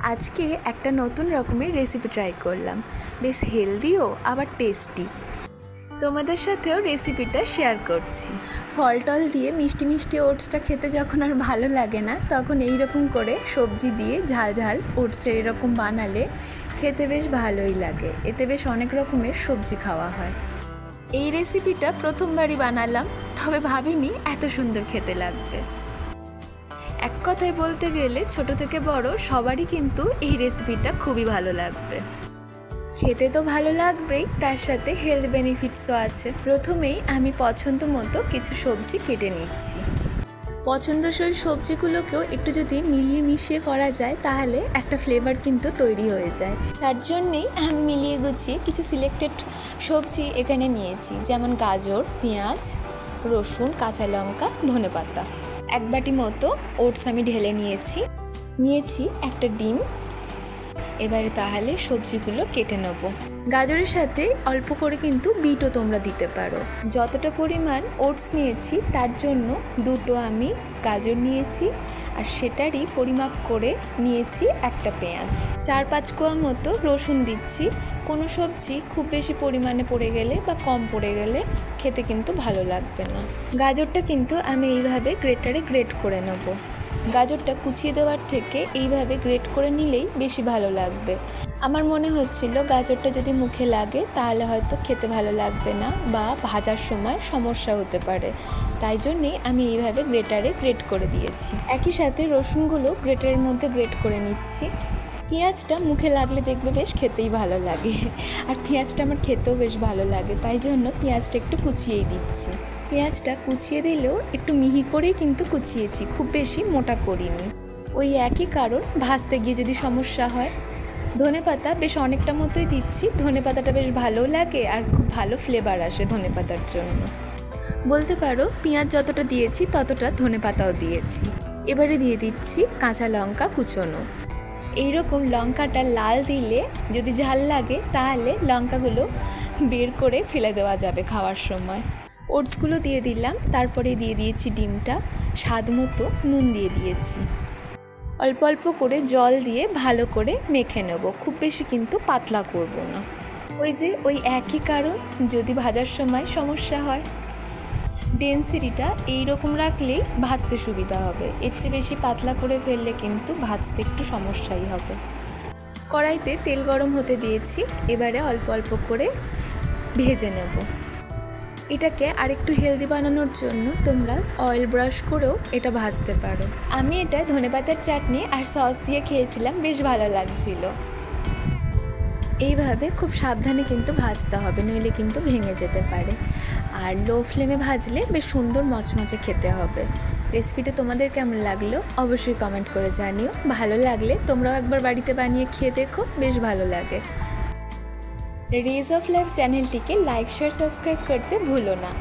আজকে একটা নতুন রকমের রেসিপি ট্রাই করলাম, বেশ হেলদিও আবার টেস্টি। তোমাদের সাথেও রেসিপিটা শেয়ার করছি। ফল টল দিয়ে মিষ্টি মিষ্টি ওটসটা খেতে যখন আর ভালো লাগে না, তখন এই রকম করে সবজি দিয়ে ঝাল ঝাল ওটসের এরকম বানালে খেতে বেশ ভালোই লাগে। এতে বেশ অনেক রকমের সবজি খাওয়া হয়। এই রেসিপিটা প্রথমবারই বানালাম, তবে ভাবিনি এত সুন্দর খেতে লাগবে। এক কথায় বলতে গেলে ছোট থেকে বড় সবারই কিন্তু এই রেসিপিটা খুবই ভালো লাগবে। খেতে তো ভালো লাগবেই, তার সাথে হেলথ বেনিফিটসও আছে। প্রথমেই আমি পছন্দ মতো কিছু সবজি কেটে নিচ্ছি। পছন্দসই সবজিগুলোকেও একটু যদি মিলিয়ে মিশিয়ে করা যায় তাহলে একটা ফ্লেভার কিন্তু তৈরি হয়ে যায়। তার জন্যেই আমি মিলিয়ে গুছিয়ে কিছু সিলেক্টেড সবজি এখানে নিয়েছি, যেমন গাজর, পেঁয়াজ, রসুন, কাঁচা লঙ্কা, ধনেপাতা। এক বাটি মতো ওটস আমি ঢেলে নিয়েছি একটা ডিম। এবারে তাহলে সবজিগুলো কেটে নেব। গাজরের সাথে অল্প করে কিন্তু বিটও তোমরা দিতে পারো। যতটা পরিমাণ ওটস নিয়েছি তার জন্য দুটো আমি গাজর নিয়েছি, আর সেটারই পরিমাপ করে নিয়েছি একটা পেঁয়াজ। 4-5 কোয়া মতো রসুন দিচ্ছি। কোনো সবজি খুব বেশি পরিমাণে পড়ে গেলে বা কম পড়ে গেলে খেতে কিন্তু ভালো লাগবে না। গাজরটা কিন্তু আমি এইভাবে গ্রেটারে গ্রেট করে নেব। গাজরটা কুচিয়ে দেওয়ার থেকে এইভাবে গ্রেট করে নিলেই বেশি ভালো লাগবে। আমার মনে হচ্ছিল গাজরটা যদি মুখে লাগে তাহলে হয়তো খেতে ভালো লাগবে না বা ভাজার সময় সমস্যা হতে পারে, তাই জন্যেই আমি এইভাবে গ্রেটারে গ্রেট করে দিয়েছি। একই সাথে রসুনগুলো গ্রেটারের মধ্যে গ্রেট করে নিচ্ছি। পেঁয়াজটা মুখে লাগলে দেখবে বেশ খেতেই ভালো লাগে, আর পেঁয়াজটা আমার খেতেও বেশ ভালো লাগে, তাই জন্য পেঁয়াজটা একটু কুচিয়েই দিচ্ছি। পেঁয়াজটা কুচিয়ে দিলেও একটু মিহি করেই কিন্তু কুচিয়েছি, খুব বেশি মোটা করিনি। ওই একই কারণ, ভাজতে গিয়ে যদি সমস্যা হয়। ধনেপাতা বেশ অনেকটা মতোই দিচ্ছি। ধনেপাতাটা বেশ ভালো লাগে আর খুব ভালো ফ্লেভার আসে ধনেপাতার জন্য। বলতে পারো পেঁয়াজ যতটা দিয়েছি ততটা ধনেপাতাও দিয়েছি। এবারে দিয়ে দিচ্ছি কাঁচা লঙ্কা কুচোনো। এইরকম লঙ্কাটা লাল দিলে যদি ঝাল লাগে তাহলে লঙ্কাগুলো বের করে ফেলে দেওয়া যাবে খাওয়ার সময়। ওটসগুলো দিয়ে দিলাম, তারপরে দিয়ে দিয়েছি ডিমটা, স্বাদ মতো নুন দিয়ে দিয়েছি। অল্প অল্প করে জল দিয়ে ভালো করে মেখে নেব, খুব বেশি কিন্তু পাতলা করব না। ওই একই কারণ, যদি ভাজার সময় সমস্যা হয়। ডেন্সিটিটা এইরকম রাখলেই ভাজতে সুবিধা হবে। এর চেয়ে বেশি পাতলা করে ফেললে কিন্তু ভাজতে একটু সমস্যাই হবে। কড়াইতে তেল গরম হতে দিয়েছি, এবারে অল্প অল্প করে ভেজে নেব। এটাকে আরেকটু হেলদি বানানোর জন্য তোমরা অয়েল ব্রাশ করেও এটা ভাজতে পারো। আমি এটা ধনেপাতার চাটনি আর সস দিয়ে খেয়েছিলাম, বেশ ভালো লাগছিল। এইভাবে খুব সাবধানে কিন্তু ভাজতে হবে, নইলে কিন্তু ভেঙে যেতে পারে। আর লো ফ্লেমে ভাজলে বেশ সুন্দর মচমচে খেতে হবে। রেসিপিটা তোমাদের কেমন লাগলো অবশ্যই কমেন্ট করে জানিও। ভালো লাগলে তোমরাও একবার বাড়িতে বানিয়ে খেয়ে দেখো, বেশ ভালো লাগে। রেজ অফ লাইফ চ্যানেলটিকে লাইক, শেয়ার, সাবস্ক্রাইব করতে ভুলো না।